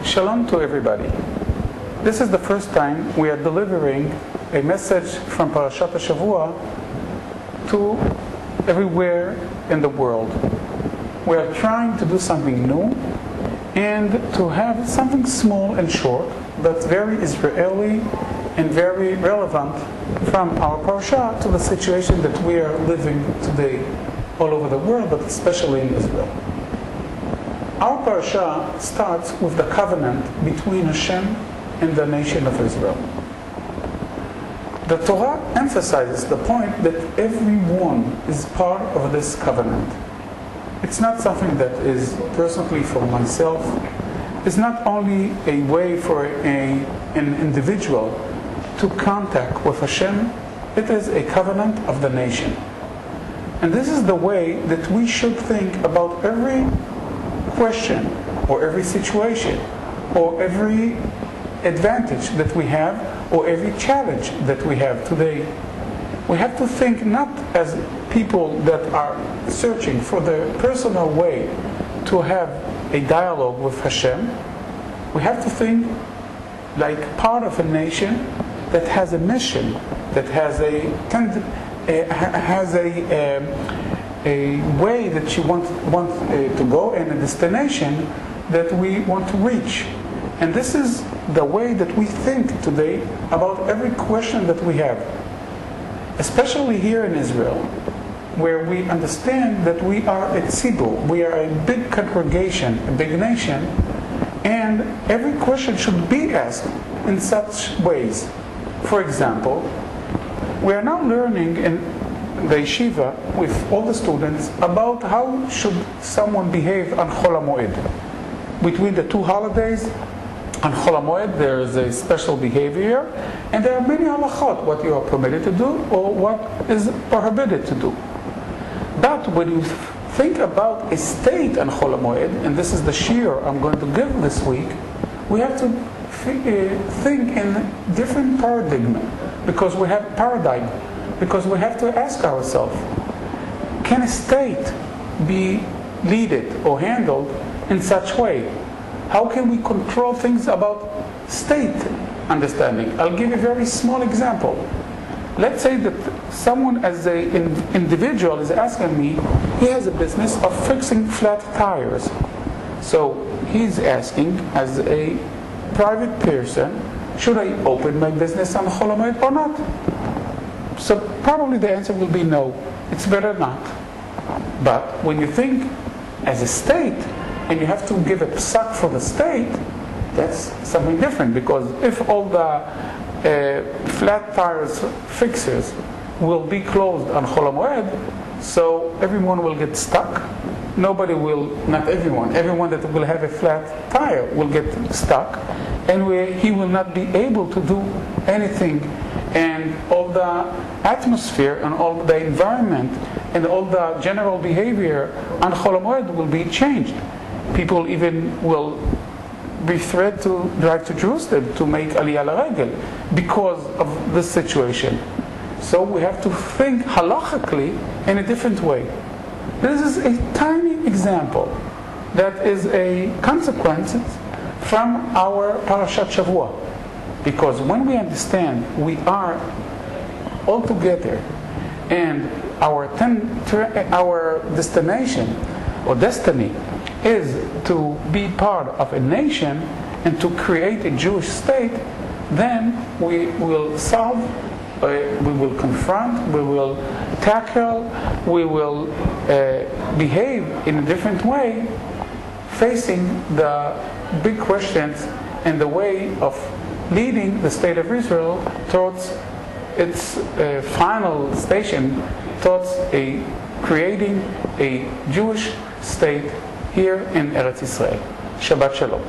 Shalom to everybody. This is the first time we are delivering a message from Parashat HaShavua to everywhere in the world. We are trying to do something new and to have something small and short that's very Israeli and very relevant from our parasha to the situation that we are living today all over the world, but especially in Israel. Our parasha starts with the covenant between Hashem and the nation of Israel. The Torah emphasizes the point that everyone is part of this covenant. It's not something that is personally for myself. It's not only a way for an individual to contact with Hashem. It is a covenant of the nation. And this is the way that we should think about every question or every situation or every advantage that we have or every challenge that we have today. We have to think not as people that are searching for the personal way to have a dialogue with Hashem. We have to think like part of a nation that has a mission, that has a way that you want to go and a destination that we want to reach. And this is the way that we think today about every question that we have. Especially here in Israel, where we understand that we are a tzibur, we are a big congregation, a big nation, and every question should be asked in such ways. For example, we are now learning in the yeshiva with all the students about how should someone behave on Chol HaMoed. Between the two holidays, on Chol HaMoed there is a special behavior, and there are many halachot, what you are permitted to do or what is prohibited to do. But when you think about a state on Chol HaMoed, and this is the shiur I'm going to give this week, we have to think in different paradigm, because we have paradigm, because we have to ask ourselves, can a state be leaded or handled in such way? How can we control things about state understanding? I'll give you a very small example. Let's say that someone as an individual is asking me, he has a business of fixing flat tires. So he's asking as a private person, should I open my business on Chol HaMoed or not? So probably the answer will be no. It's better not. But when you think as a state, and you have to give a psak for the state, that's something different. Because if all the flat tires fixers will be closed on Chol HaMoed, so everyone will get stuck. Nobody will, not everyone that will have a flat tire will get stuck, and he will not be able to do anything, and all the atmosphere and all the environment and all the general behavior on Chol HaMoed will be changed. People even will be threatened to drive to Jerusalem to make Aliyah L'Regel because of this situation. So we have to think halachically in a different way. This is a tiny example that is a consequence from our Parashat Shavua. Because when we understand we are all together and our destination or destiny is to be part of a nation and to create a Jewish state, then we will solve, we will confront, we will tackle, we will behave in a different way, facing the big questions and the way of leading the state of Israel towards its final station, towards creating a Jewish state here in Eretz Israel. Shabbat Shalom.